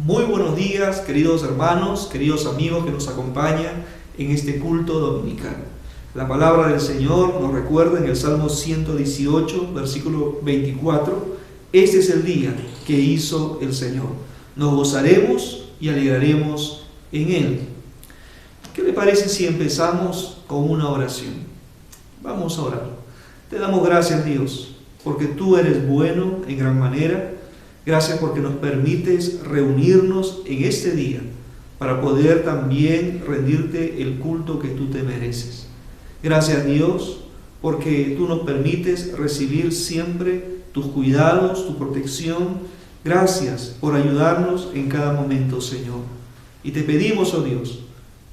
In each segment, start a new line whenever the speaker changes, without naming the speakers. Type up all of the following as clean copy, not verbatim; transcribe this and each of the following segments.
Muy buenos días, queridos hermanos, queridos amigos que nos acompañan en este culto dominical. La palabra del Señor nos recuerda en el Salmo 118, versículo 24, este es el día que hizo el Señor. Nos gozaremos y alegraremos en Él. ¿Qué le parece si empezamos con una oración? Vamos a orar. Te damos gracias, Dios, porque tú eres bueno en gran manera. Gracias porque nos permites reunirnos en este día para poder también rendirte el culto que tú te mereces. Gracias, Dios, porque tú nos permites recibir siempre tus cuidados, tu protección. Gracias por ayudarnos en cada momento, Señor. Y te pedimos, oh Dios,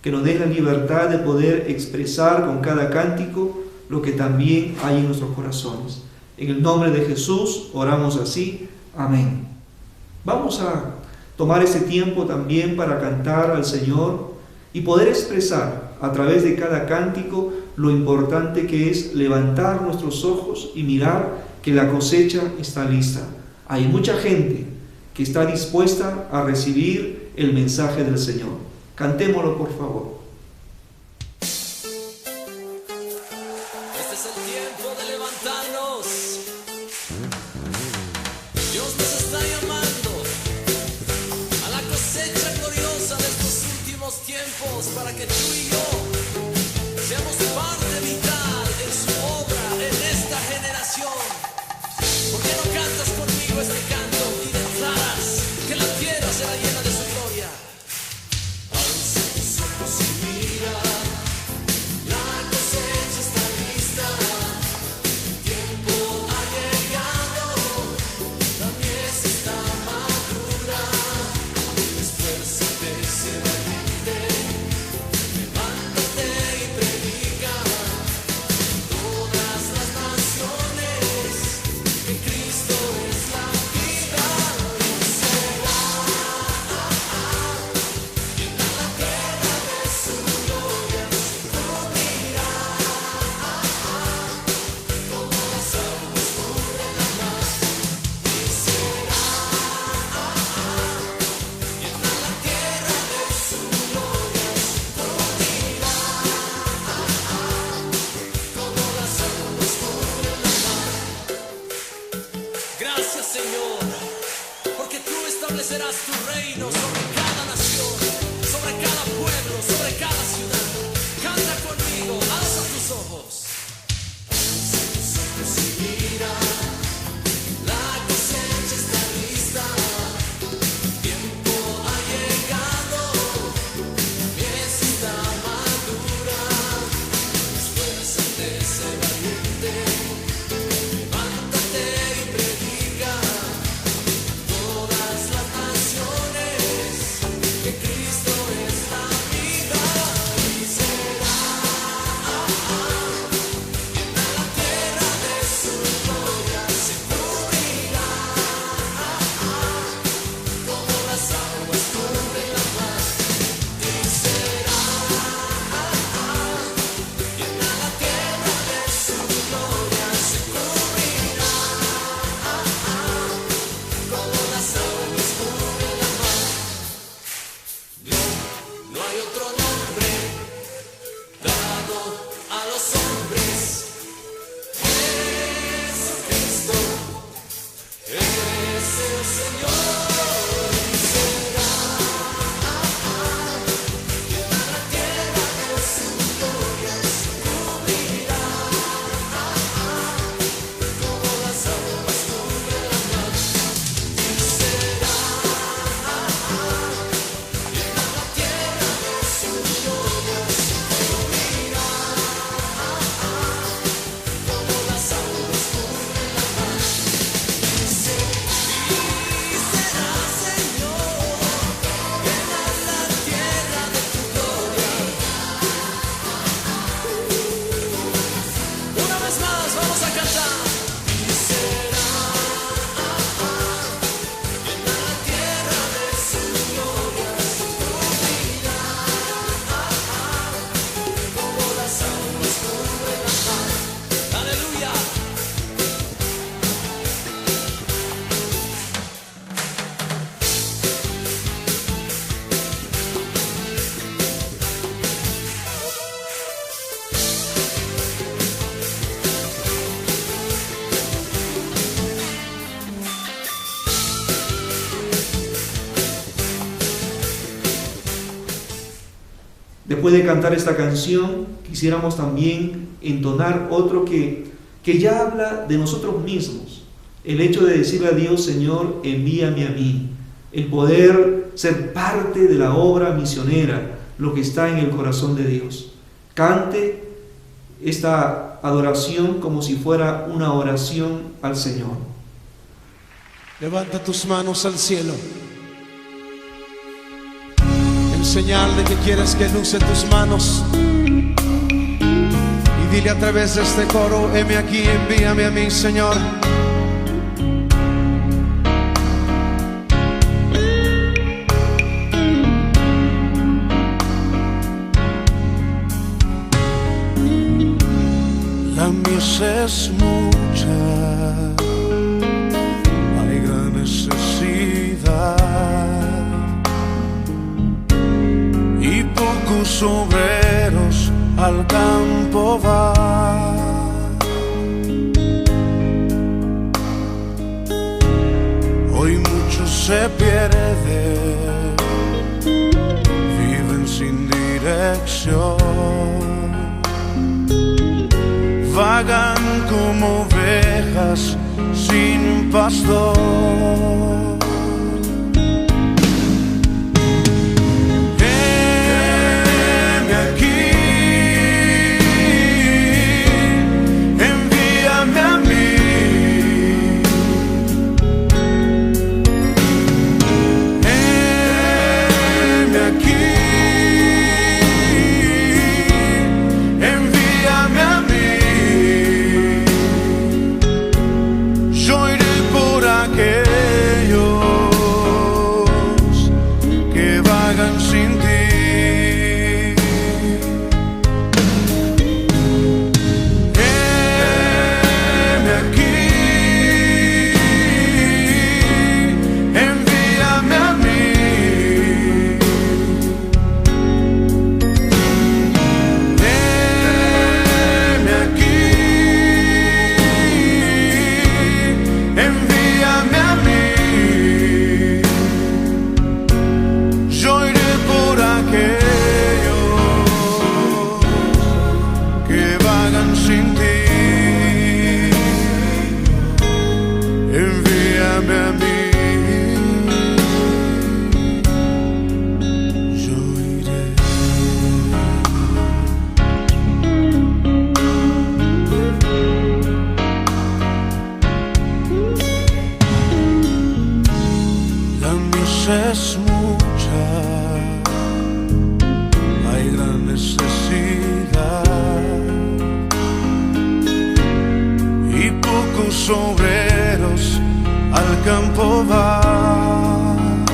que nos des la libertad de poder expresar con cada cántico lo que también hay en nuestros corazones. En el nombre de Jesús oramos así. Amén. Vamos a tomar ese tiempo también para cantar al Señor y poder expresar a través de cada cántico lo importante que es levantar nuestros ojos y mirar que la cosecha está lista. Hay mucha gente que está dispuesta a recibir el mensaje del Señor. Cantémoslo, por favor.
Para que tú y yo seamos parte vital en su obra en esta generación. ¿Por qué no cantas conmigo este canto y declaras que la tierra será llena de su gloria? Alza tus ojos y mira, la cosecha está lista, el tiempo ha llegado, la mies está madura, esfuérzate, sé valiente. Gracias, Señor, porque tú establecerás tu reino sobre cada nación, sobre cada pueblo, sobre cada ciudad. Canta conmigo, alza tus ojos. Alza tus ojos y mira, la cosecha está lista, el tiempo ha llegado, la mies está madura, esfuérzate, sé valiente. Gloria.
Después de cantar esta canción, quisiéramos también entonar otro que ya habla de nosotros mismos. El hecho de decirle a Dios: Señor, envíame a mí. El poder ser parte de la obra misionera, lo que está en el corazón de Dios. Cante esta adoración como si fuera una oración al Señor.
Levanta tus manos al cielo, en señal de que quieres que luce tus manos, y dile a través de este coro: heme aquí, envíame a mí, Señor. La mies es mucha, hay gran necesidad, y pocos obreros al campo van. Hoy muchos se pierden, viven sin dirección, vagan como ovejas sin pastor. Heme aquí, envíame a mí. Heme aquí, envíame a mí. Yo iré por aquellos que vagan sin ti. Heme aquí, envíame a mí. Heme aquí, envíame a mí. Yo iré por aquellos que vagan sin ti. Envíame a mí. Yo iré. La mies es mucha, hay gran necesidad, y pocos obreros al campo van.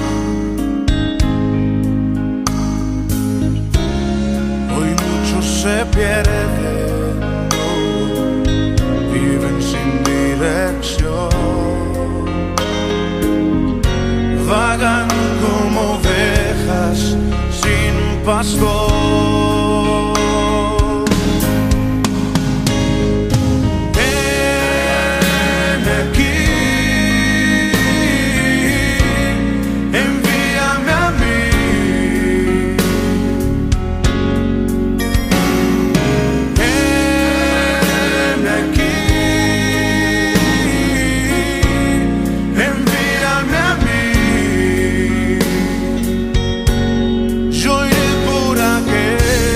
Hoy muchos se pierden, viven sin dirección, vagan como ovejas sin pastor. Heme aquí, envíame a mí. Heme aquí, envíame a mí. Yo iré por aquellos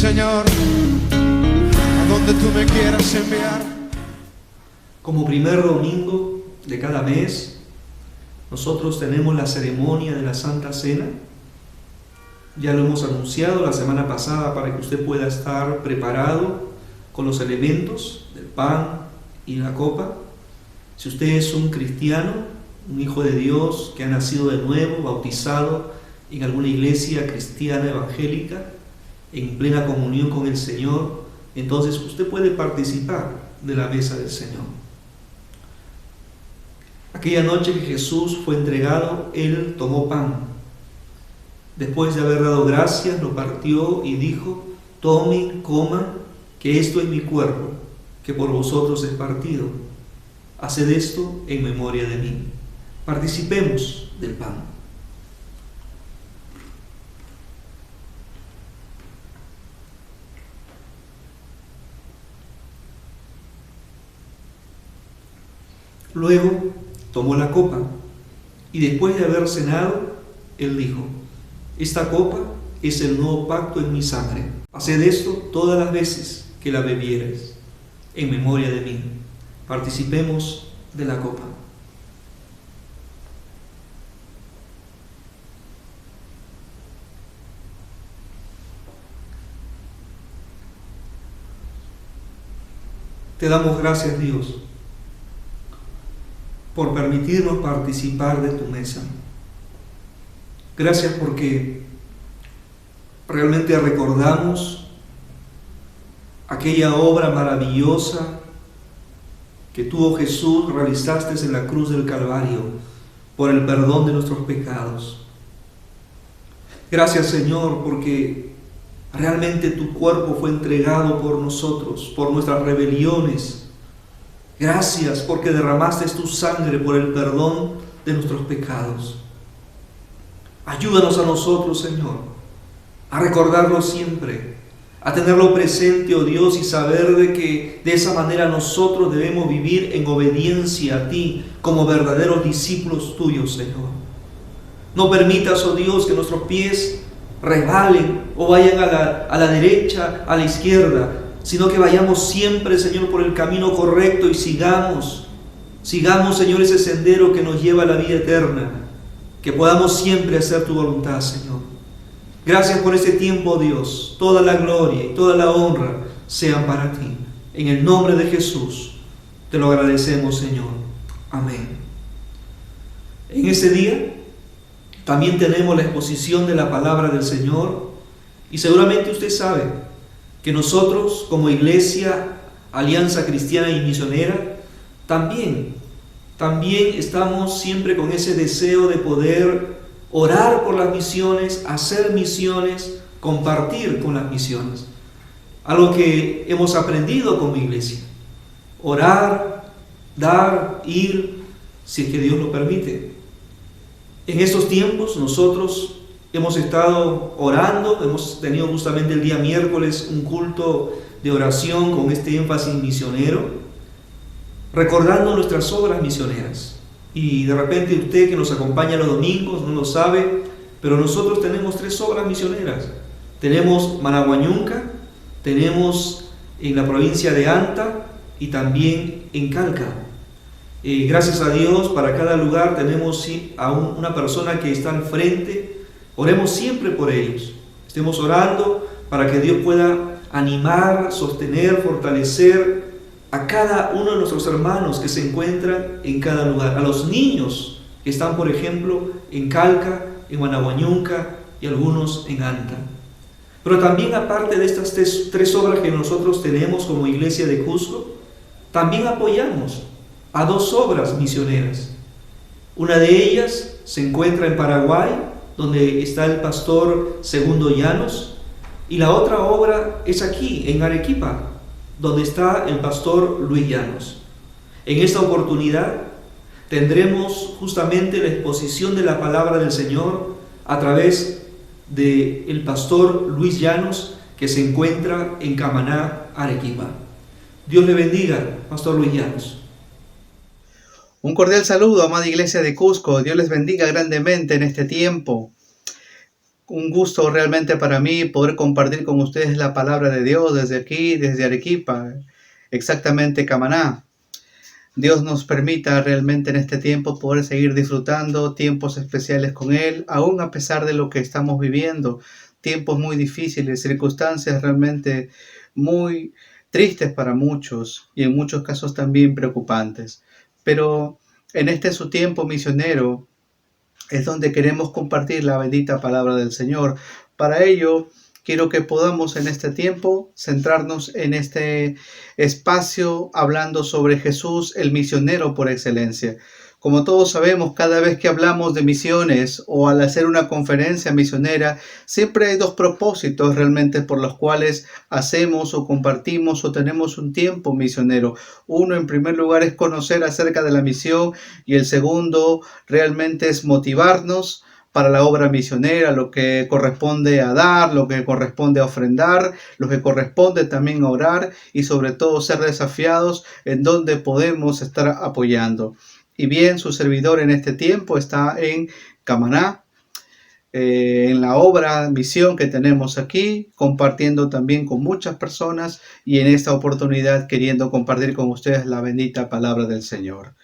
Señor, a donde tú me quieras enviar.
Como primer domingo de cada mes, nosotros tenemos la ceremonia de la Santa Cena. Ya lo hemos anunciado la semana pasada para que usted pueda estar preparado con los elementos del pan y la copa. Si usted es un cristiano, un hijo de Dios que ha nacido de nuevo, bautizado en alguna iglesia cristiana evangélica, en plena comunión con el Señor, entonces usted puede participar de la mesa del Señor. Aquella noche que Jesús fue entregado, Él tomó pan. Después de haber dado gracias, lo partió y dijo: tomen, coman, que esto es mi cuerpo, que por vosotros es partido. Haced esto en memoria de mí. Participemos del pan. Luego tomó la copa y después de haber cenado, Él dijo: esta copa es el nuevo pacto en mi sangre. Haced esto todas las veces que la bebiereis, en memoria de mí. Participemos de la copa. Te damos gracias, Dios, por permitirnos participar de tu mesa. Gracias porque realmente recordamos aquella obra maravillosa que tú, oh Jesús, realizaste en la cruz del Calvario por el perdón de nuestros pecados. Gracias, Señor, porque realmente tu cuerpo fue entregado por nosotros, por nuestras rebeliones. Gracias porque derramaste tu sangre por el perdón de nuestros pecados. Ayúdanos a nosotros, Señor, a recordarlo siempre, a tenerlo presente, oh Dios, y saber de que de esa manera nosotros debemos vivir en obediencia a ti como verdaderos discípulos tuyos, Señor. No permitas, oh Dios, que nuestros pies resbalen o vayan a la derecha, a la izquierda, sino que vayamos siempre, Señor, por el camino correcto y sigamos, Señor, ese sendero que nos lleva a la vida eterna, que podamos siempre hacer tu voluntad, Señor. Gracias por este tiempo, Dios. Toda la gloria y toda la honra sean para ti. En el nombre de Jesús te lo agradecemos, Señor. Amén. En este día también tenemos la exposición de la palabra del Señor, y seguramente usted sabe que nosotros como Iglesia, Alianza Cristiana y Misionera, también estamos siempre con ese deseo de poder orar por las misiones, hacer misiones, compartir con las misiones. Algo que hemos aprendido como iglesia: orar, dar, ir, si es que Dios lo permite. En estos tiempos nosotros hemos estado orando, hemos tenido justamente el día miércoles un culto de oración con este énfasis misionero, recordando nuestras obras misioneras. Y de repente usted que nos acompaña los domingos no lo sabe, pero nosotros tenemos 3 obras misioneras. Tenemos Manahuañunca, tenemos en la provincia de Anta y también en Calca. Gracias a Dios, para cada lugar tenemos a una persona que está al frente. Oremos siempre por ellos. Estemos orando para que Dios pueda animar, sostener, fortalecer a cada uno de nuestros hermanos que se encuentran en cada lugar. A los niños que están, por ejemplo, en Calca, en Manahuañunca y algunos en Anta. Pero también, aparte de estas 3 obras que nosotros tenemos como Iglesia de Cusco, también apoyamos a 2 obras misioneras. Una de ellas se encuentra en Paraguay, donde está el pastor Segundo Llanos, y la otra obra es aquí, en Arequipa, donde está el pastor Luis Llanos. En esta oportunidad tendremos justamente la exposición de la palabra del Señor a través del pastor Luis Llanos, que se encuentra en Camaná, Arequipa. Dios le bendiga, pastor Luis Llanos.
Un cordial saludo, amada Iglesia de Cusco. Dios les bendiga grandemente en este tiempo. un gusto realmente para mí poder compartir con ustedes la palabra de Dios desde aquí, desde Arequipa, exactamente Camaná. Dios nos permita realmente en este tiempo poder seguir disfrutando tiempos especiales con Él, aún a pesar de lo que estamos viviendo, tiempos muy difíciles, circunstancias realmente muy tristes para muchos y en muchos casos también preocupantes. Pero en este su tiempo misionero es donde queremos compartir la bendita palabra del Señor. Para ello, quiero que podamos en este tiempo centrarnos en este espacio hablando sobre Jesús, el misionero por excelencia. Como todos sabemos, cada vez que hablamos de misiones o al hacer una conferencia misionera, siempre hay dos propósitos realmente por los cuales hacemos o compartimos o tenemos un tiempo misionero. Uno, en primer lugar, es conocer acerca de la misión, y el segundo realmente es motivarnos para la obra misionera, lo que corresponde a dar, lo que corresponde a ofrendar, lo que corresponde también a orar y sobre todo ser desafiados en donde podemos estar apoyando. Y bien, su servidor en este tiempo está en Camaná, en la obra, misión que tenemos aquí, compartiendo también con muchas personas y en esta oportunidad queriendo compartir con ustedes la bendita palabra del Señor.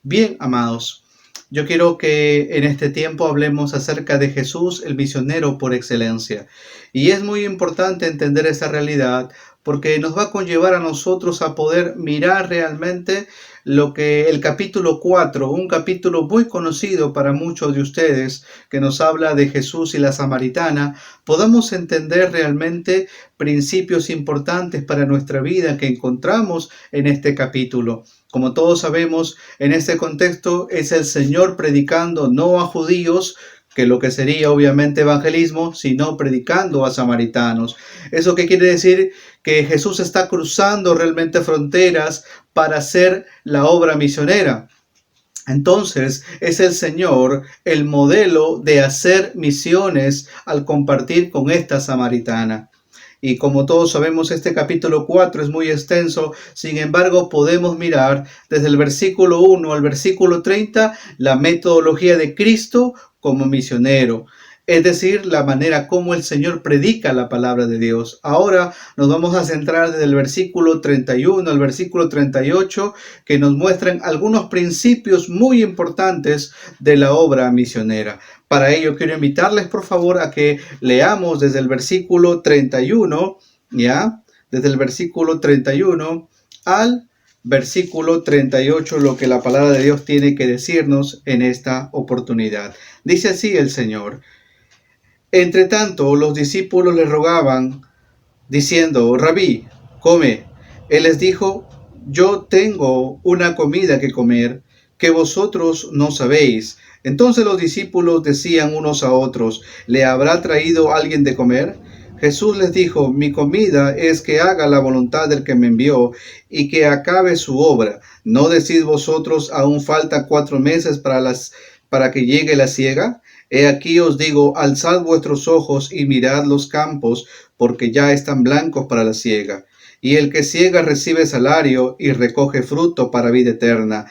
Bien, amados, yo quiero que en este tiempo hablemos acerca de Jesús, el misionero por excelencia. Y es muy importante entender esa realidad porque nos va a conllevar a nosotros a poder mirar realmente lo que el capítulo 4, un capítulo muy conocido para muchos de ustedes, que nos habla de Jesús y la samaritana, podamos entender realmente principios importantes para nuestra vida que encontramos en este capítulo. Como todos sabemos, en este contexto es el Señor predicando no a judíos, que lo que sería obviamente evangelismo, sino predicando a samaritanos. ¿Eso qué quiere decir? Que Jesús está cruzando realmente fronteras para hacer la obra misionera. Entonces es el Señor el modelo de hacer misiones al compartir con esta samaritana. Y como todos sabemos, este capítulo 4 es muy extenso, sin embargo podemos mirar desde el versículo 1 al versículo 30 la metodología de Cristo como misionero, es decir, la manera como el Señor predica la palabra de Dios. Ahora nos vamos a centrar desde el versículo 31 al versículo 38, que nos muestran algunos principios muy importantes de la obra misionera. Para ello quiero invitarles por favor a que leamos desde el versículo 31, ¿ya? Desde el versículo 31 al versículo 38, lo que la palabra de Dios tiene que decirnos en esta oportunidad. Dice así el Señor: Entre tanto, los discípulos le rogaban, diciendo: Rabí, come. Él les dijo: Yo tengo una comida que comer, que vosotros no sabéis. Entonces los discípulos decían unos a otros: ¿Le habrá traído alguien de comer? Jesús les dijo: Mi comida es que haga la voluntad del que me envió y que acabe su obra. ¿No decís vosotros: aún falta 4 meses para que llegue la siega? He aquí os digo: alzad vuestros ojos y mirad los campos, porque ya están blancos para la siega. Y el que siega recibe salario y recoge fruto para vida eterna,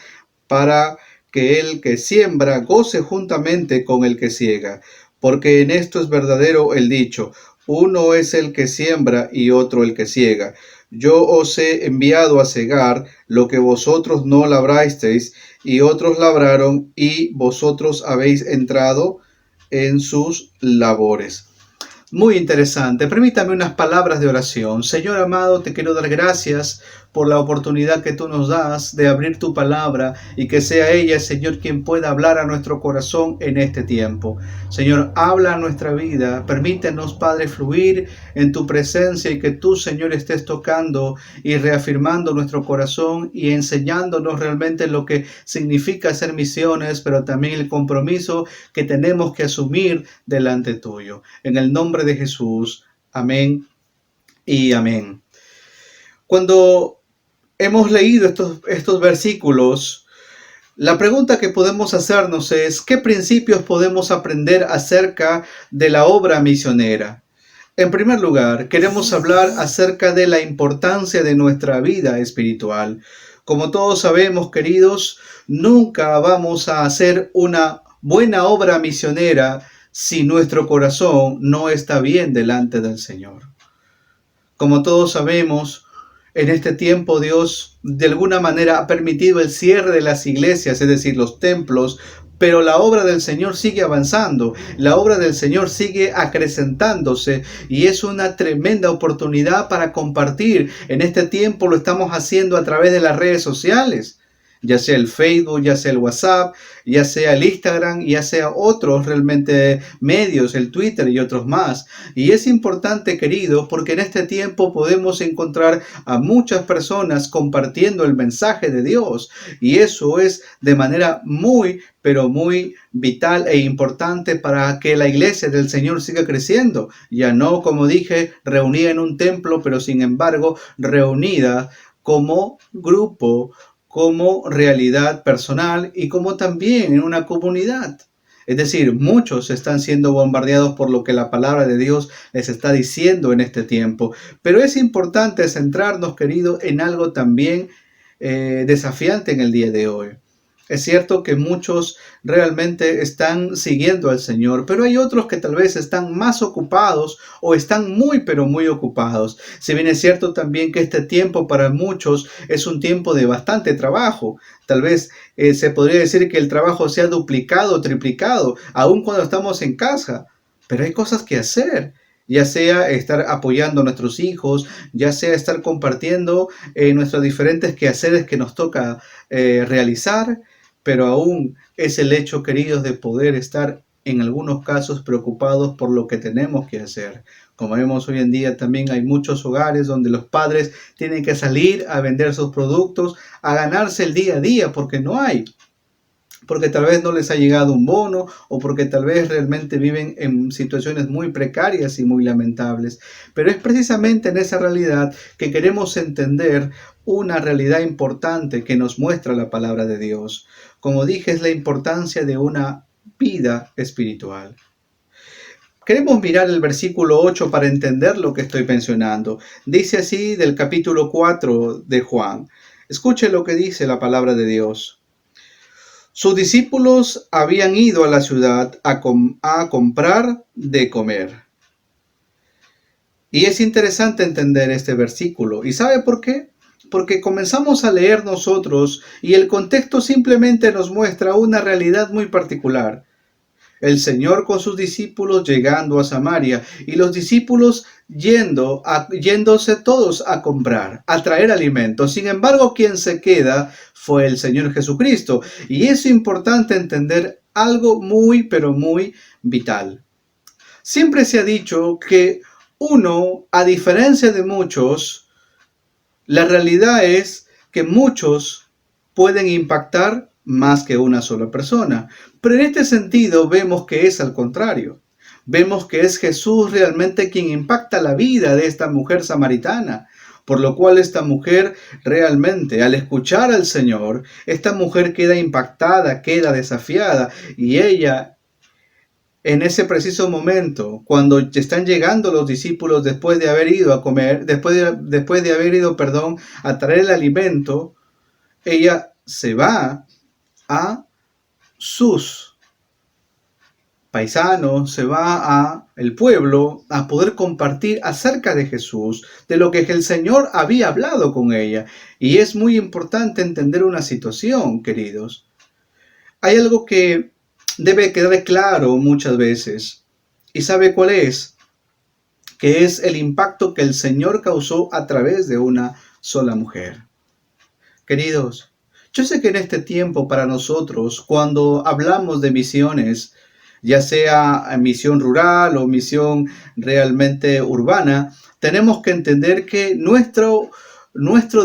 para que el que siembra goce juntamente con el que siega. Porque en esto es verdadero el dicho: uno es el que siembra y otro el que siega. Yo os he enviado a segar lo que vosotros no labrasteis, y otros labraron, y vosotros habéis entrado en sus labores. Muy interesante. Permítame unas palabras de oración. Señor amado, te quiero dar gracias por la oportunidad que tú nos das de abrir tu palabra y que sea ella, Señor, quien pueda hablar a nuestro corazón en este tiempo. Señor, habla a nuestra vida. Permítenos, Padre, fluir en tu presencia y que tú, Señor, estés tocando y reafirmando nuestro corazón y enseñándonos realmente lo que significa hacer misiones, pero también el compromiso que tenemos que asumir delante tuyo. En el nombre de Jesús. Amén y amén. Cuando hemos leído estos versículos, la pregunta que podemos hacernos es: ¿qué principios podemos aprender acerca de la obra misionera? En primer lugar, queremos hablar acerca de la importancia de nuestra vida espiritual. Como todos sabemos, queridos, nunca vamos a hacer una buena obra misionera si nuestro corazón no está bien delante del Señor. Como todos sabemos, en este tiempo Dios de alguna manera ha permitido el cierre de las iglesias, es decir, los templos, pero la obra del Señor sigue avanzando, la obra del Señor sigue acrecentándose y es una tremenda oportunidad para compartir. En este tiempo lo estamos haciendo a través de las redes sociales, ya sea el Facebook, ya sea el WhatsApp, ya sea el Instagram, ya sea otros realmente medios, el Twitter y otros más. Y es importante, querido, porque en este tiempo podemos encontrar a muchas personas compartiendo el mensaje de Dios. Y eso es de manera muy, pero muy vital e importante para que la iglesia del Señor siga creciendo. Ya no, como dije, reunida en un templo, pero sin embargo reunida como grupo, como realidad personal y como también en una comunidad. Es decir, muchos están siendo bombardeados por lo que la palabra de Dios les está diciendo en este tiempo. Pero es importante centrarnos, querido, en algo también desafiante en el día de hoy. Es cierto que muchos realmente están siguiendo al Señor, pero hay otros que tal vez están más ocupados o están muy, pero muy ocupados. Si bien es cierto también que este tiempo para muchos es un tiempo de bastante trabajo. Tal vez se podría decir que el trabajo se ha duplicado o triplicado, aun cuando estamos en casa. Pero hay cosas que hacer. Ya sea estar apoyando a nuestros hijos, ya sea estar compartiendo nuestros diferentes quehaceres que nos toca realizar, pero aún es el hecho, queridos, de poder estar en algunos casos preocupados por lo que tenemos que hacer. Como vemos hoy en día, también hay muchos hogares donde los padres tienen que salir a vender sus productos, a ganarse el día a día, porque no hay. Porque tal vez no les ha llegado un bono o porque tal vez realmente viven en situaciones muy precarias y muy lamentables. Pero es precisamente en esa realidad que queremos entender una realidad importante que nos muestra la palabra de Dios. Como dije, es la importancia de una vida espiritual. Queremos mirar el versículo 8 para entender lo que estoy mencionando. Dice así del capítulo 4 de Juan. Escuche lo que dice la palabra de Dios. Sus discípulos habían ido a la ciudad a comprar de comer. Y es interesante entender este versículo. ¿Y sabe por qué? Porque comenzamos a leer nosotros y el contexto simplemente nos muestra una realidad muy particular. El Señor con sus discípulos llegando a Samaria y los discípulos yéndose todos a comprar, a traer alimentos. Sin embargo, quien se queda fue el Señor Jesucristo. Y es importante entender algo muy, pero muy vital. Siempre se ha dicho que uno, a diferencia de muchos, la realidad es que muchos pueden impactar más que una sola persona. Pero en este sentido vemos que es al contrario. Vemos que es Jesús realmente quien impacta la vida de esta mujer samaritana. Por lo cual esta mujer realmente, al escuchar al Señor, esta mujer queda impactada, queda desafiada. Y ella, en ese preciso momento, cuando están llegando los discípulos después de haber ido a comer, después de haber ido, a traer el alimento, ella se va a sus paisanos, se va a el pueblo a poder compartir acerca de Jesús, de lo que el Señor había hablado con ella. Y es muy importante entender una situación, queridos. Hay algo que debe quedar claro muchas veces. ¿Y sabe cuál es? Que es el impacto que el Señor causó a través de una sola mujer. Queridos, yo sé que en este tiempo para nosotros, cuando hablamos de misiones, ya sea misión rural o misión realmente urbana, tenemos que entender que nuestro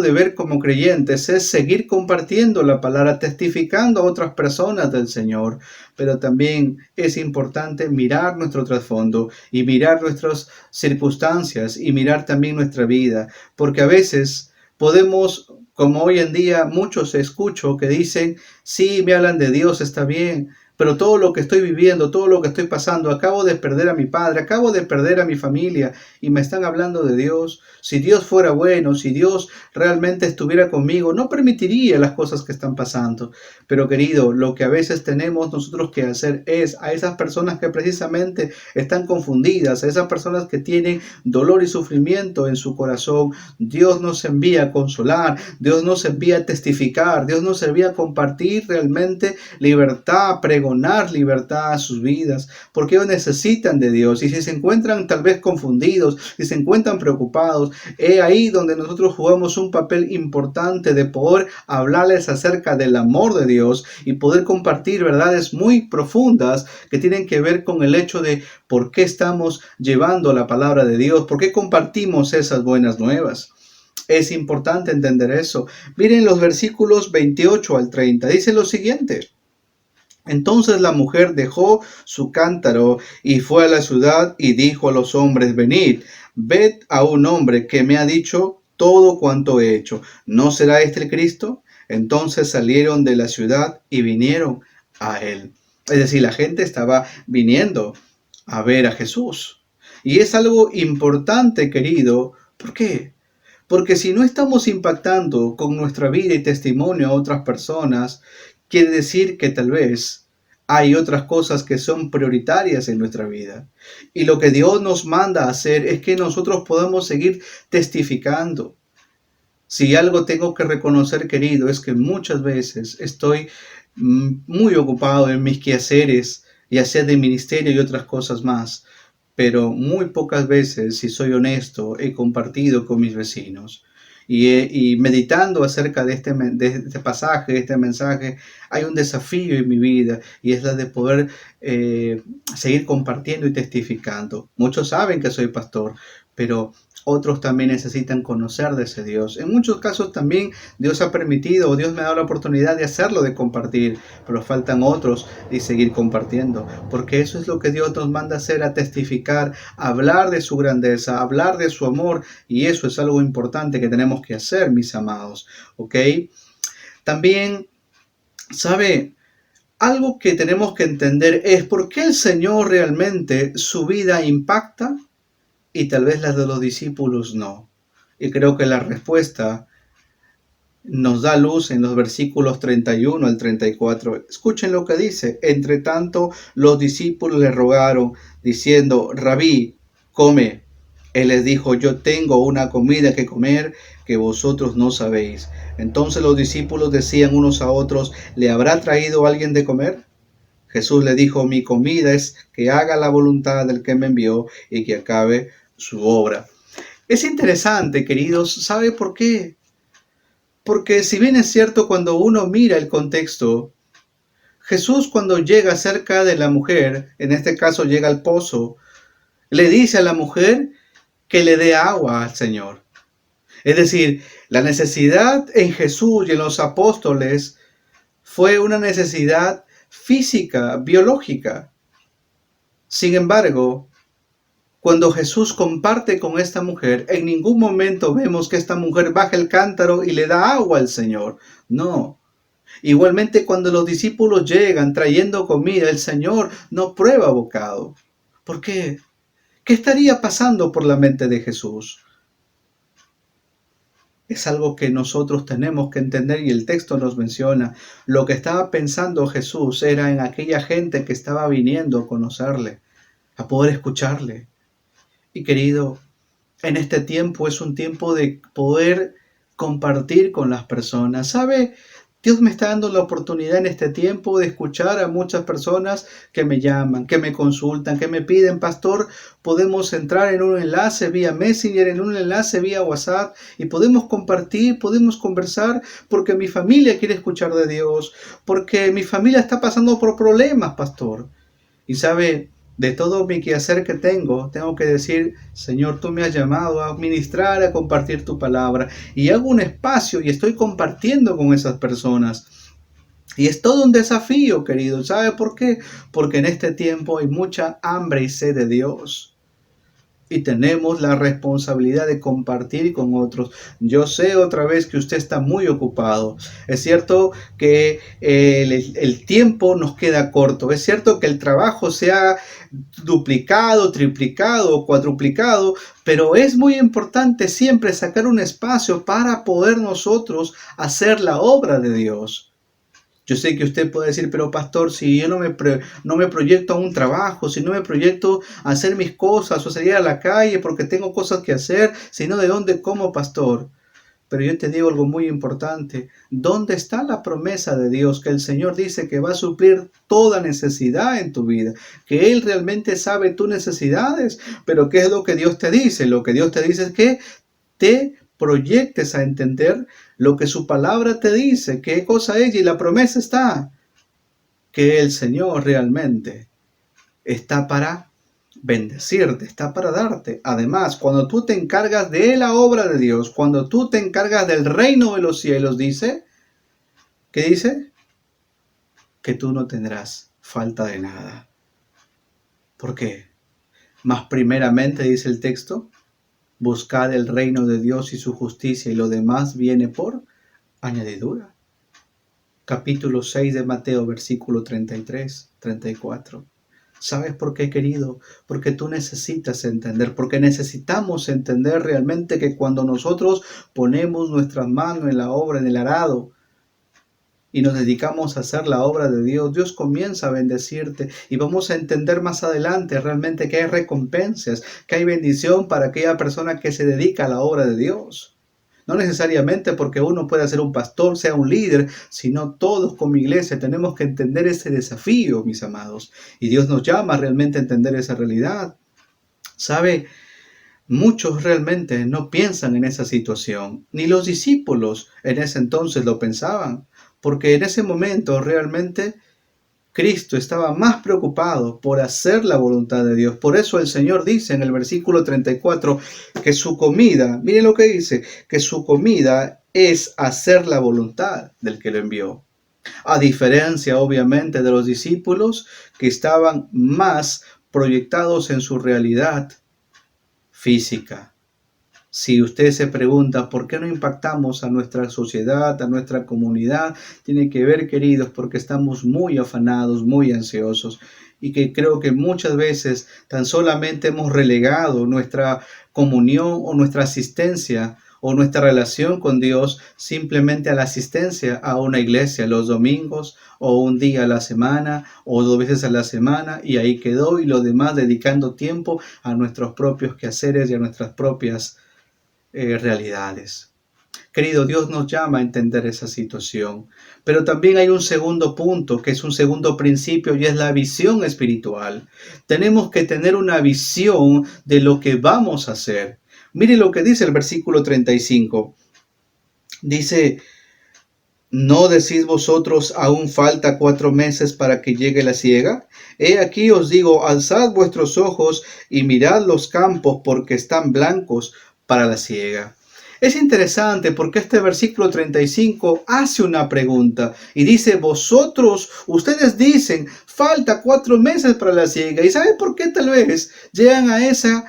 deber como creyentes es seguir compartiendo la palabra, testificando a otras personas del Señor, pero también es importante mirar nuestro trasfondo y mirar nuestras circunstancias y mirar también nuestra vida, porque a veces podemos, como hoy en día muchos escucho que dicen, sí, me hablan de Dios, está bien, pero todo lo que estoy viviendo, todo lo que estoy pasando, acabo de perder a mi padre, acabo de perder a mi familia y me están hablando de Dios. Si Dios fuera bueno, si Dios realmente estuviera conmigo, no permitiría las cosas que están pasando. Pero querido, lo que a veces tenemos nosotros que hacer es a esas personas que precisamente están confundidas, a esas personas que tienen dolor y sufrimiento en su corazón, Dios nos envía a consolar, Dios nos envía a testificar, Dios nos envía a compartir realmente libertad, pregonar libertad a sus vidas, porque ellos necesitan de Dios. Y si se encuentran tal vez confundidos, si se encuentran preocupados, es ahí donde nosotros jugamos un papel importante de poder hablarles acerca del amor de Dios y poder compartir verdades muy profundas que tienen que ver con el hecho de por qué estamos llevando la palabra de Dios, por qué compartimos esas buenas nuevas. Es importante entender eso. Miren los versículos 28 al 30. Dice lo siguiente. Entonces la mujer dejó su cántaro y fue a la ciudad y dijo a los hombres, venid, ved a un hombre que me ha dicho todo cuanto he hecho. ¿No será este el Cristo? Entonces salieron de la ciudad y vinieron a él. Es decir, la gente estaba viniendo a ver a Jesús. Y es algo importante, querido. ¿Por qué? Porque si no estamos impactando con nuestra vida y testimonio a otras personas, quiere decir que tal vez hay otras cosas que son prioritarias en nuestra vida. Y lo que Dios nos manda a hacer es que nosotros podamos seguir testificando. Si algo tengo que reconocer, querido, es que muchas veces estoy muy ocupado en mis quehaceres, ya sea de ministerio y otras cosas más. Pero muy pocas veces, si soy honesto, he compartido con mis vecinos. Y meditando acerca de este pasaje, de este mensaje, hay un desafío en mi vida y es la de poder seguir compartiendo y testificando. Muchos saben que soy pastor, pero otros también necesitan conocer de ese Dios. En muchos casos también Dios ha permitido o Dios me ha dado la oportunidad de hacerlo, de compartir, pero faltan otros y seguir compartiendo, porque eso es lo que Dios nos manda hacer, a testificar, a hablar de su grandeza, a hablar de su amor, y eso es algo importante que tenemos que hacer, mis amados, ¿ok? También, ¿sabe? Algo que tenemos que entender es por qué el Señor realmente su vida impacta y tal vez las de los discípulos no. Y creo que la respuesta nos da luz en los versículos 31 al 34. Escuchen lo que dice. Entre tanto, los discípulos le rogaron, diciendo, Rabí, come. Él les dijo, yo tengo una comida que comer que vosotros no sabéis. Entonces los discípulos decían unos a otros, ¿le habrá traído alguien de comer? Jesús le dijo, mi comida es que haga la voluntad del que me envió y que acabe su obra. Es interesante, queridos, ¿sabe por qué? Porque si bien es cierto, cuando uno mira el contexto, Jesús cuando llega cerca de la mujer, en este caso llega al pozo, le dice a la mujer que le dé agua al Señor. Es decir, la necesidad en Jesús y en los apóstoles fue una necesidad física, biológica. Sin embargo, cuando Jesús comparte con esta mujer, en ningún momento vemos que esta mujer baja el cántaro y le da agua al Señor. No. Igualmente, cuando los discípulos llegan trayendo comida, el Señor no prueba bocado. ¿Por qué? ¿Qué estaría pasando por la mente de Jesús? Es algo que nosotros tenemos que entender y el texto nos menciona. Lo que estaba pensando Jesús era en aquella gente que estaba viniendo a conocerle, a poder escucharle. Y querido, en este tiempo es un tiempo de poder compartir con las personas. ¿Sabe? Dios me está dando la oportunidad en este tiempo de escuchar a muchas personas que me llaman, que me consultan, que me piden, pastor, podemos entrar en un enlace vía Messenger, en un enlace vía WhatsApp y podemos compartir, podemos conversar porque mi familia quiere escuchar de Dios, porque mi familia está pasando por problemas, pastor. Y sabe, de todo mi quehacer que tengo que decir, Señor, tú me has llamado a ministrar, a compartir tu palabra. Y hago un espacio y estoy compartiendo con esas personas. Y es todo un desafío, querido. ¿Sabe por qué? Porque en este tiempo hay mucha hambre y sed de Dios. y tenemos la responsabilidad de compartir con otros. Yo sé otra vez que usted está muy ocupado. Es cierto que el tiempo nos queda corto. Es cierto que el trabajo se ha duplicado, triplicado o cuadruplicado, pero es muy importante siempre sacar un espacio para poder nosotros hacer la obra de Dios. Yo sé que usted puede decir, pero pastor, si yo no me proyecto a un trabajo, si no me proyecto a hacer mis cosas o salir a la calle porque tengo cosas que hacer, sino de dónde como, pastor. Pero yo te digo algo muy importante. ¿Dónde está la promesa de Dios? Que el Señor dice que va a suplir toda necesidad en tu vida. Que Él realmente sabe tus necesidades. Pero ¿qué es lo que Dios te dice? Lo que Dios te dice es que te proyectes a entender lo que su palabra te dice. ¿Qué cosa es? Y la promesa está. Que el Señor realmente está para bendecirte, está para darte. Además, cuando tú te encargas de la obra de Dios, cuando tú te encargas del reino de los cielos, dice, ¿qué dice? Que tú no tendrás falta de nada. ¿Por qué? Más primeramente, dice el texto, buscad el reino de Dios y su justicia, y lo demás viene por añadidura. Capítulo 6 de Mateo, versículo 33, 34. ¿Sabes por qué, querido? Porque tú necesitas entender, porque necesitamos entender realmente que cuando nosotros ponemos nuestras manos en la obra, en el arado, y nos dedicamos a hacer la obra de Dios, Dios comienza a bendecirte y vamos a entender más adelante realmente que hay recompensas, que hay bendición para aquella persona que se dedica a la obra de Dios. No necesariamente porque uno pueda ser un pastor, sea un líder, sino todos como iglesia tenemos que entender ese desafío, mis amados. Y Dios nos llama realmente a entender esa realidad. ¿Sabe? Muchos realmente no piensan en esa situación, ni los discípulos en ese entonces lo pensaban, porque en ese momento realmente Cristo estaba más preocupado por hacer la voluntad de Dios. Por eso el Señor dice en el versículo 34 que su comida, miren lo que dice, que su comida es hacer la voluntad del que lo envió. A diferencia, obviamente, de los discípulos que estaban más proyectados en su realidad física. Si usted se pregunta por qué no impactamos a nuestra sociedad, a nuestra comunidad, tiene que ver, queridos, porque estamos muy afanados, muy ansiosos y que creo que muchas veces tan solamente hemos relegado nuestra comunión o nuestra asistencia o nuestra relación con Dios simplemente a la asistencia a una iglesia los domingos o un día a la semana o 2 veces a la semana y ahí quedó y lo demás dedicando tiempo a nuestros propios quehaceres y a nuestras propias realidades. Querido, Dios nos llama a entender esa situación, pero también hay un segundo punto, que es un segundo principio, y es la visión espiritual. Tenemos que tener una visión de lo que vamos a hacer. Mire lo que dice el versículo 35. Dice, ¿no decís vosotros aún falta 4 meses para que llegue la siega? He aquí os digo, alzad vuestros ojos y mirad los campos porque están blancos para la siega. Es interesante porque este versículo 35 hace una pregunta y dice, ustedes dicen, falta 4 meses para la siega. ¿Y sabe por qué tal vez llegan a esa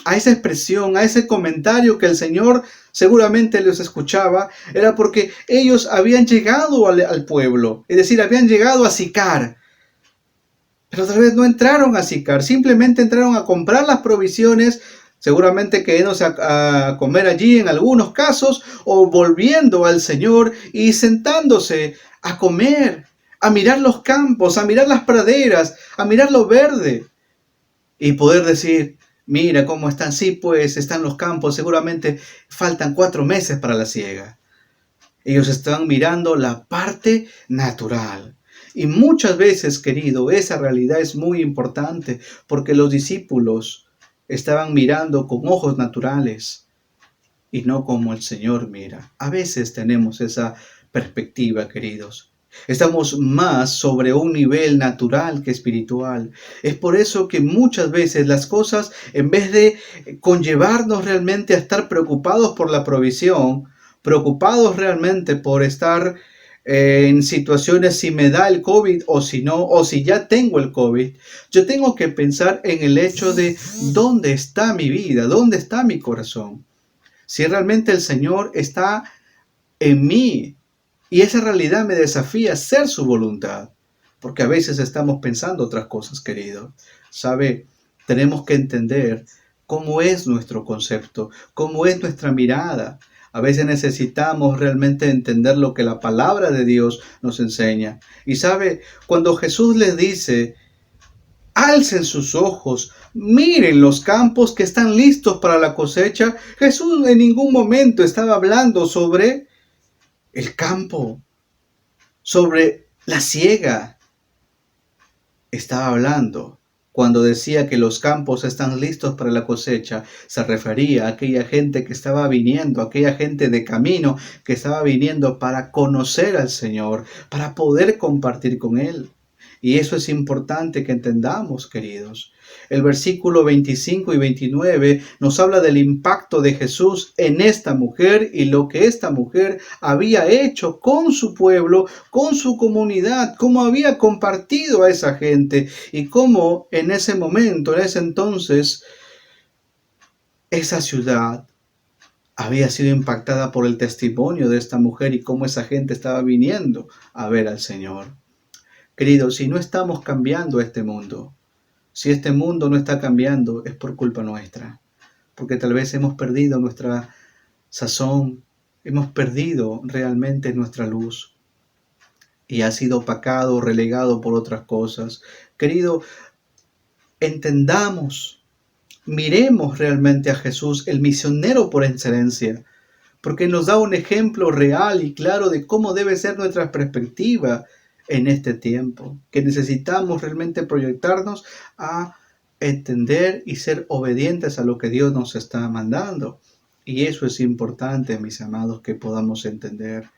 expresión, a ese comentario que el Señor seguramente los escuchaba? Era porque ellos habían llegado al pueblo, es decir, habían llegado a Sicar. Pero tal vez no entraron a Sicar, simplemente entraron a comprar las provisiones, seguramente quedándose a comer allí en algunos casos, o volviendo al Señor y sentándose a comer, a mirar los campos, a mirar las praderas, a mirar lo verde y poder decir, mira cómo están, sí pues están los campos, seguramente faltan 4 meses para la siega. Ellos están mirando la parte natural. Y muchas veces, querido, esa realidad es muy importante porque los discípulos estaban mirando con ojos naturales y no como el Señor mira. A veces tenemos esa perspectiva, queridos. Estamos más sobre un nivel natural que espiritual. Es por eso que muchas veces las cosas, en vez de conllevarnos realmente a estar preocupados por la provisión, preocupados realmente por estar en situaciones si me da el COVID o si no, o si ya tengo el COVID, yo tengo que pensar en el hecho de dónde está mi vida, dónde está mi corazón. Si realmente el Señor está en mí y esa realidad me desafía a hacer su voluntad, porque a veces estamos pensando otras cosas, querido. ¿Sabe? Tenemos que entender cómo es nuestro concepto, cómo es nuestra mirada. A veces necesitamos realmente entender lo que la palabra de Dios nos enseña. Y sabe, cuando Jesús les dice, alcen sus ojos, miren los campos que están listos para la cosecha, Jesús en ningún momento estaba hablando sobre el campo, sobre la siega. Estaba hablando, cuando decía que los campos están listos para la cosecha, se refería a aquella gente que estaba viniendo, aquella gente de camino que estaba viniendo para conocer al Señor, para poder compartir con Él. Y eso es importante que entendamos, queridos. El versículo 25 y 29 nos habla del impacto de Jesús en esta mujer y lo que esta mujer había hecho con su pueblo, con su comunidad, cómo había compartido a esa gente y cómo en ese momento, en ese entonces, esa ciudad había sido impactada por el testimonio de esta mujer y cómo esa gente estaba viniendo a ver al Señor. Queridos, si no estamos cambiando este mundo, si este mundo no está cambiando, es por culpa nuestra, porque tal vez hemos perdido nuestra sazón, hemos perdido realmente nuestra luz y ha sido opacado, relegado por otras cosas. Querido, entendamos, miremos realmente a Jesús, el misionero por excelencia, porque nos da un ejemplo real y claro de cómo debe ser nuestra perspectiva en este tiempo, que necesitamos realmente proyectarnos a entender y ser obedientes a lo que Dios nos está mandando. Y eso es importante, mis amados, que podamos entender.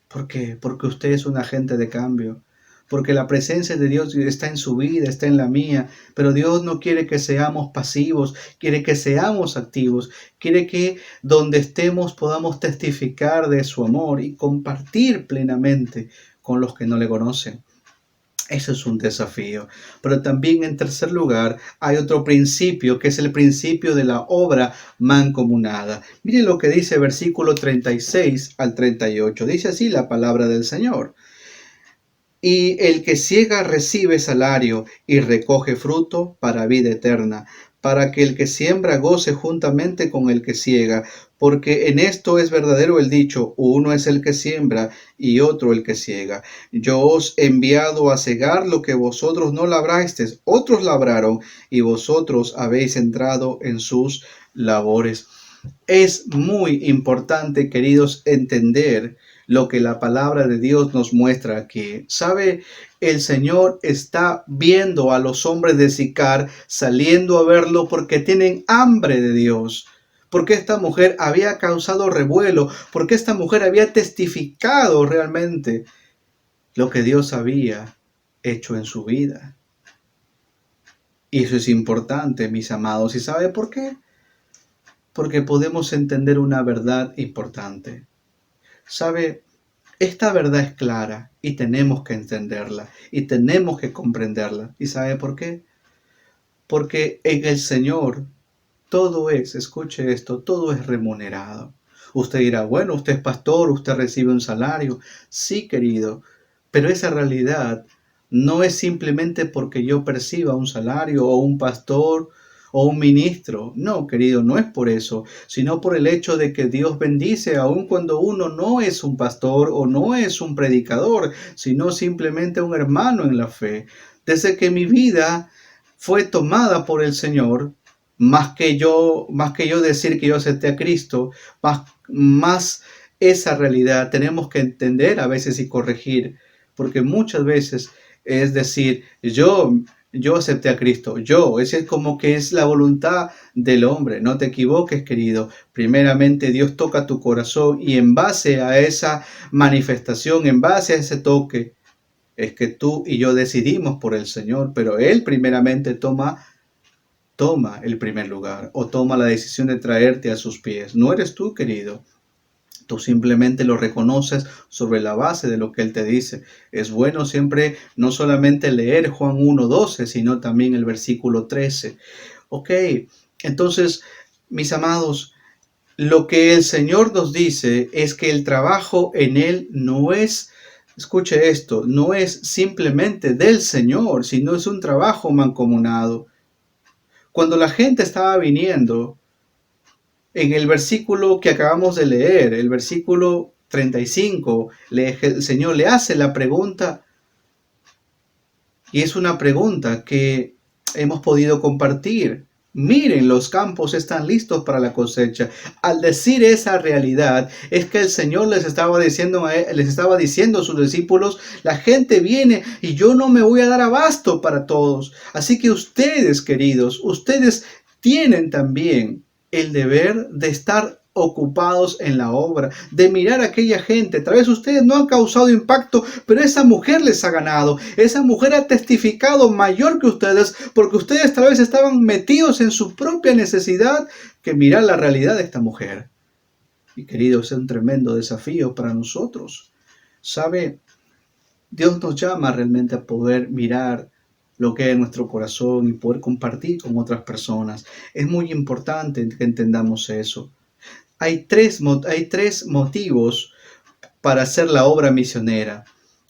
¿Por qué? Porque usted es un agente de cambio, porque la presencia de Dios está en su vida, está en la mía, pero Dios no quiere que seamos pasivos, quiere que seamos activos, quiere que donde estemos podamos testificar de su amor y compartir plenamente con los que no le conocen. Eso es un desafío. Pero también en tercer lugar hay otro principio que es el principio de la obra mancomunada. Miren lo que dice versículo 36 al 38. Dice así la palabra del Señor. Y el que siega recibe salario y recoge fruto para vida eterna, para que el que siembra goce juntamente con el que siega, porque en esto es verdadero el dicho, uno es el que siembra y otro el que siega. Yo os he enviado a segar lo que vosotros no labrasteis, otros labraron y vosotros habéis entrado en sus labores. Es muy importante, queridos, entender lo que la palabra de Dios nos muestra aquí. ¿Sabe? El Señor está viendo a los hombres de Sicar saliendo a verlo porque tienen hambre de Dios. Porque esta mujer había causado revuelo, porque esta mujer había testificado realmente lo que Dios había hecho en su vida. Y eso es importante, mis amados. ¿Y sabe por qué? Porque podemos entender una verdad importante. ¿Sabe? Esta verdad es clara y tenemos que entenderla y tenemos que comprenderla. ¿Y sabe por qué? Porque en el Señor todo es, escuche esto, todo es remunerado. Usted dirá, bueno, usted es pastor, usted recibe un salario. Sí, querido, pero esa realidad no es simplemente porque yo perciba un salario o un pastor o un ministro. No, querido, no es por eso, sino por el hecho de que Dios bendice aun cuando uno no es un pastor o no es un predicador, sino simplemente un hermano en la fe. Desde que mi vida fue tomada por el Señor, más que yo decir que yo acepté a Cristo, más esa realidad tenemos que entender a veces y corregir, porque muchas veces es decir, yo acepté a Cristo, es como que es la voluntad del hombre. No te equivoques, querido. Primeramente Dios toca tu corazón y en base a esa manifestación, en base a ese toque, es que tú y yo decidimos por el Señor, pero Él primeramente toma el primer lugar o toma la decisión de traerte a sus pies. No eres tú, querido. Tú simplemente lo reconoces sobre la base de lo que Él te dice. Es bueno siempre no solamente leer Juan 1:12, sino también el versículo 13. Ok, entonces, mis amados, lo que el Señor nos dice es que el trabajo en Él no es, escuche esto, no es simplemente del Señor, sino es un trabajo mancomunado. Cuando la gente estaba viniendo, en el versículo que acabamos de leer, el versículo 35, el Señor le hace la pregunta, y es una pregunta que hemos podido compartir. Miren, los campos están listos para la cosecha. Al decir esa realidad, es que el Señor les estaba diciendo a sus discípulos, la gente viene y yo no me voy a dar abasto para todos. Así que ustedes, queridos, ustedes tienen también el deber de estar ocupados en la obra, de mirar a aquella gente. Tal vez ustedes no han causado impacto, pero esa mujer les ha ganado. Esa mujer ha testificado mayor que ustedes, porque ustedes tal vez estaban metidos en su propia necesidad que mirar la realidad de esta mujer. Y queridos, es un tremendo desafío para nosotros. ¿Sabe? Dios nos llama realmente a poder mirar lo que hay en nuestro corazón y poder compartir con otras personas. Es muy importante que entendamos eso. Hay tres motivos para hacer la obra misionera.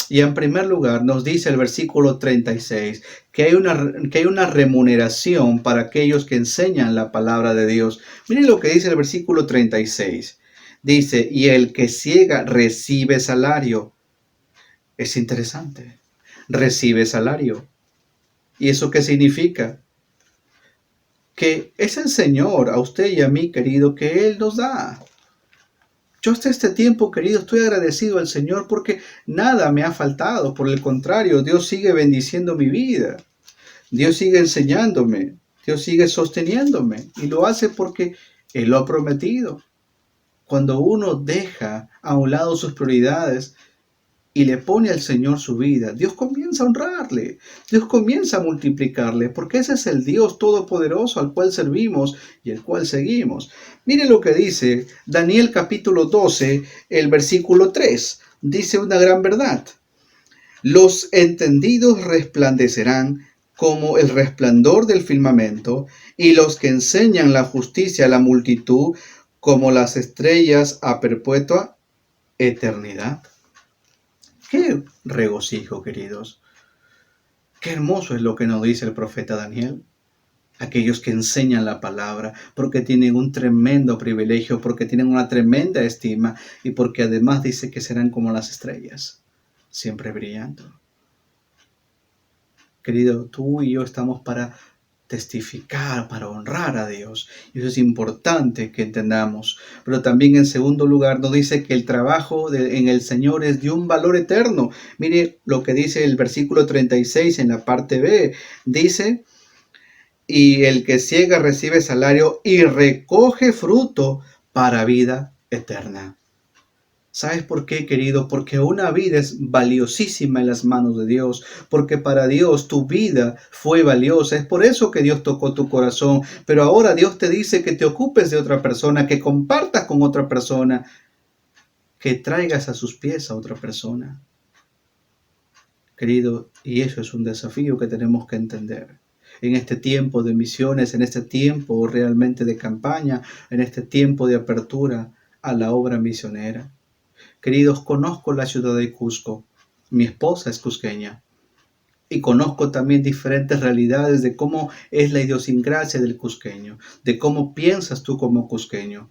Y en primer lugar nos dice el versículo 36 que hay una remuneración para aquellos que enseñan la palabra de Dios. Miren lo que dice el versículo 36. Dice, y el que ciega recibe salario. Es interesante. Recibe salario. ¿Y eso qué significa? Que es el Señor a usted y a mí, querido, que Él nos da. Yo hasta este tiempo, querido, estoy agradecido al Señor porque nada me ha faltado. Por el contrario, Dios sigue bendiciendo mi vida. Dios sigue enseñándome. Dios sigue sosteniéndome. Y lo hace porque Él lo ha prometido. Cuando uno deja a un lado sus prioridades y le pone al Señor su vida, Dios comienza a honrarle, Dios comienza a multiplicarle, porque ese es el Dios todopoderoso al cual servimos y el cual seguimos. Mire lo que dice Daniel capítulo 12, el versículo 3. Dice una gran verdad. Los entendidos resplandecerán como el resplandor del firmamento, y los que enseñan la justicia a la multitud como las estrellas a perpetua eternidad. ¡Qué regocijo, queridos! ¡Qué hermoso es lo que nos dice el profeta Daniel! Aquellos que enseñan la palabra, porque tienen un tremendo privilegio, porque tienen una tremenda estima y porque además dice que serán como las estrellas, siempre brillando. Querido, tú y yo estamos para testificar, para honrar a Dios. Y eso es importante que entendamos. Pero también en segundo lugar nos dice que el trabajo en el Señor es de un valor eterno. Mire lo que dice el versículo 36 en la parte B. Dice, y el que ciega recibe salario y recoge fruto para vida eterna. ¿Sabes por qué, querido? Porque una vida es valiosísima en las manos de Dios, porque para Dios tu vida fue valiosa. Es por eso que Dios tocó tu corazón, pero ahora Dios te dice que te ocupes de otra persona, que compartas con otra persona, que traigas a sus pies a otra persona. Querido, y eso es un desafío que tenemos que entender. En este tiempo de misiones, en este tiempo realmente de campaña, en este tiempo de apertura a la obra misionera. Queridos, conozco la ciudad de Cusco. Mi esposa es cusqueña. Y conozco también diferentes realidades de cómo es la idiosincrasia del cusqueño, de cómo piensas tú como cusqueño.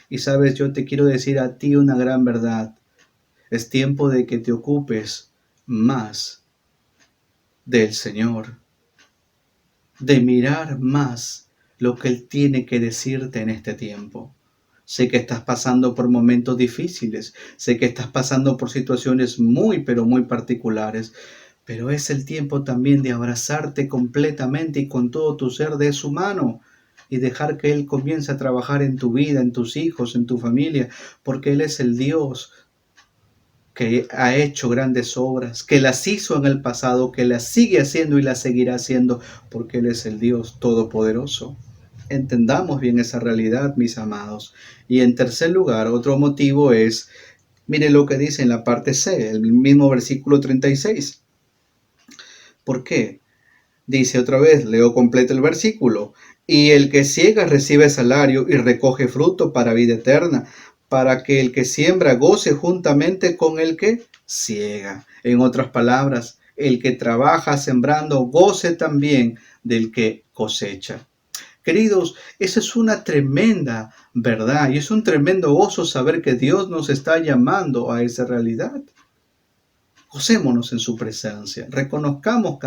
Y sabes, yo te quiero decir a ti una gran verdad. Es tiempo de que te ocupes más del Señor, de mirar más lo que Él tiene que decirte en este tiempo. Sé que estás pasando por momentos difíciles, sé que estás pasando por situaciones muy, pero muy particulares, pero es el tiempo también de abrazarte completamente y con todo tu ser de su mano y dejar que Él comience a trabajar en tu vida, en tus hijos, en tu familia, porque Él es el Dios que ha hecho grandes obras, que las hizo en el pasado, que las sigue haciendo y las seguirá haciendo, porque Él es el Dios todopoderoso. entendamos bien esa realidad, mis amados. Y en tercer lugar, otro motivo es, mire lo que dice en la parte C, el mismo versículo 36. ¿Por qué? Dice otra vez, leo completo el versículo. Y el que siega recibe salario y recoge fruto para vida eterna, para que el que siembra goce juntamente con el que siega. En otras palabras, el que trabaja sembrando goce también del que cosecha. Queridos, esa es una tremenda verdad y es un tremendo gozo saber que Dios nos está llamando a esa realidad. Gocémonos en su presencia, reconozcamos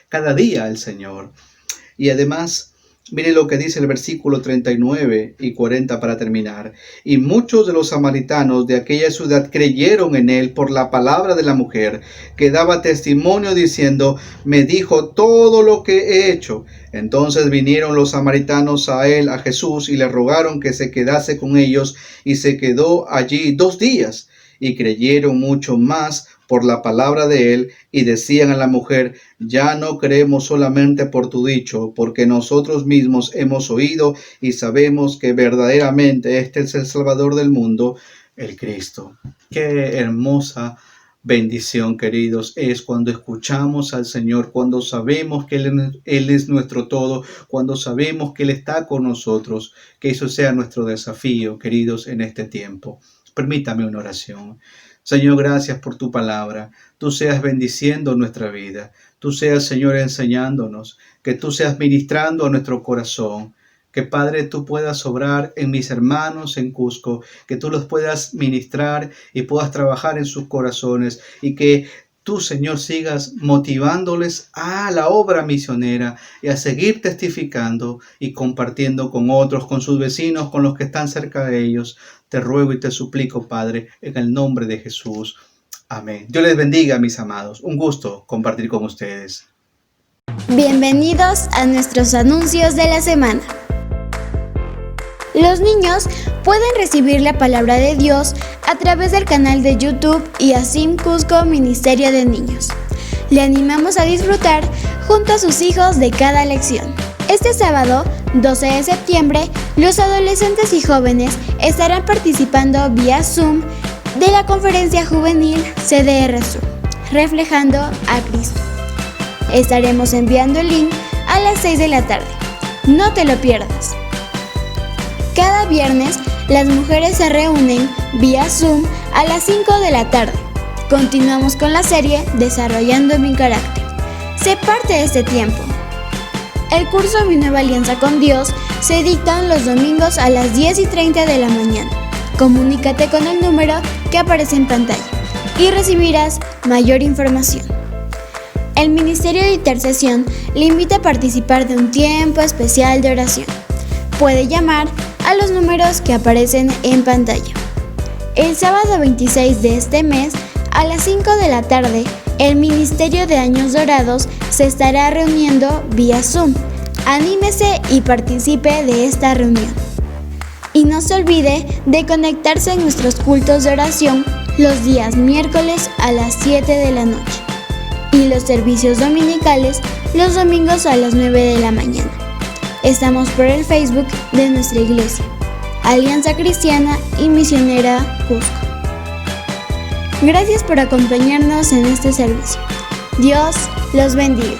cada día al Señor. Y además, mire lo que dice el versículo 39 y 40 para terminar. Y muchos de los samaritanos de aquella ciudad creyeron en él por la palabra de la mujer, que daba testimonio diciendo, me dijo todo lo que he hecho. Entonces vinieron los samaritanos a él, a Jesús, y le rogaron que se quedase con ellos, y se quedó allí 2 días. Y creyeron mucho más por la palabra de él, y decían a la mujer, ya no creemos solamente por tu dicho, porque nosotros mismos hemos oído y sabemos que verdaderamente este es el Salvador del mundo, el Cristo. Qué hermosa bendición, queridos, es cuando escuchamos al Señor, cuando sabemos que Él es nuestro todo, cuando sabemos que Él está con nosotros, que eso sea nuestro desafío, queridos, en este tiempo. Permítame una oración. Señor, gracias por tu palabra. Tú seas bendiciendo nuestra vida. Tú seas, Señor, enseñándonos. Que tú seas ministrando a nuestro corazón. Que, Padre, tú puedas obrar en mis hermanos en Cusco. Que tú los puedas ministrar y puedas trabajar en sus corazones. Y que tú, Señor, sigas motivándoles a la obra misionera y a seguir testificando y compartiendo con otros, con sus vecinos, con los que están cerca de ellos. Te ruego y te suplico, Padre, en el nombre de Jesús. Amén. Dios les bendiga, mis amados. Un gusto compartir con ustedes.
Bienvenidos a nuestros anuncios de la semana. Los niños pueden recibir la palabra de Dios a través del canal de YouTube IASIM Cusco Ministerio de Niños. Le animamos a disfrutar junto a sus hijos de cada lección. Este sábado, 12 de septiembre, los adolescentes y jóvenes estarán participando vía Zoom de la conferencia juvenil CDR Sur, reflejando a Cristo. Estaremos enviando el link a las 6 de la tarde. No te lo pierdas. Cada viernes, las mujeres se reúnen vía Zoom a las 5 de la tarde. Continuamos con la serie Desarrollando mi carácter. Sé parte de este tiempo. El curso Mi Nueva Alianza con Dios se dictan los domingos a las 10:30 de la mañana. Comunícate con el número que aparece en pantalla y recibirás mayor información. El Ministerio de Intercesión le invita a participar de un tiempo especial de oración. Puede llamar a los números que aparecen en pantalla. El sábado 26 de este mes, a las 5 de la tarde, el Ministerio de Años Dorados se estará reuniendo vía Zoom. Anímese y participe de esta reunión. Y no se olvide de conectarse en nuestros cultos de oración los días miércoles a las 7 de la noche y los servicios dominicales los domingos a las 9 de la mañana. Estamos por el Facebook de nuestra iglesia, Alianza Cristiana y Misionera Cusco. Gracias por acompañarnos en este servicio. Dios los bendiga.